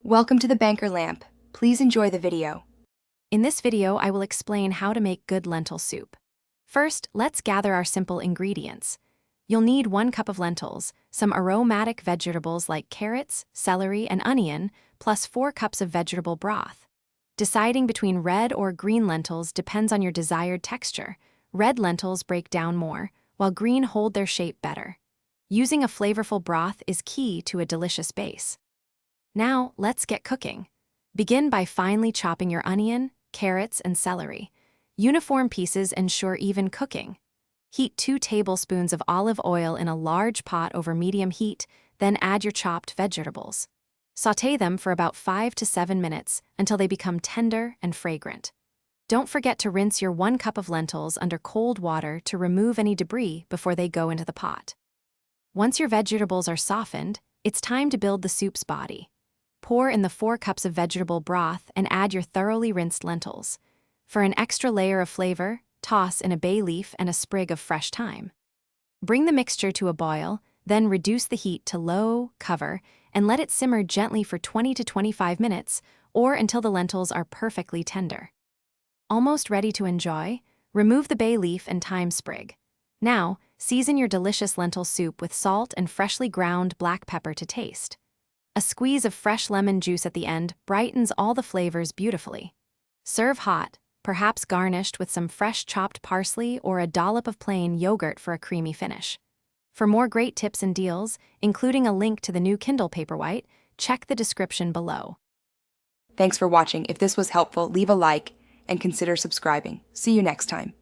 Welcome to the Banker Lamp. Please enjoy the video. In this video, I will explain how to make good lentil soup. First, let's gather our simple ingredients. You'll need 1 cup of lentils, some aromatic vegetables like carrots, celery, and onion, plus 4 cups of vegetable broth. Deciding between red or green lentils depends on your desired texture. Red lentils break down more, while green hold their shape better. Using a flavorful broth is key to a delicious base. Now, let's get cooking. Begin by finely chopping your onion, carrots, and celery. Uniform pieces ensure even cooking. Heat 2 tablespoons of olive oil in a large pot over medium heat, then add your chopped vegetables. Sauté them for about 5 to 7 minutes until they become tender and fragrant. Don't forget to rinse your 1 cup of lentils under cold water to remove any debris before they go into the pot. Once your vegetables are softened, it's time to build the soup's body. Pour in the 4 cups of vegetable broth and add your thoroughly rinsed lentils. For an extra layer of flavor, toss in a bay leaf and a sprig of fresh thyme. Bring the mixture to a boil, then reduce the heat to low, cover, and let it simmer gently for 20 to 25 minutes or until the lentils are perfectly tender. Almost ready to enjoy, remove the bay leaf and thyme sprig. Now, season your delicious lentil soup with salt and freshly ground black pepper to taste. A squeeze of fresh lemon juice at the end brightens all the flavors beautifully. Serve hot, perhaps garnished with some fresh chopped parsley or a dollop of plain yogurt for a creamy finish. For more great tips and deals, including a link to the new Kindle Paperwhite, check the description below. Thanks for watching. If this was helpful, leave a like and consider subscribing. See you next time.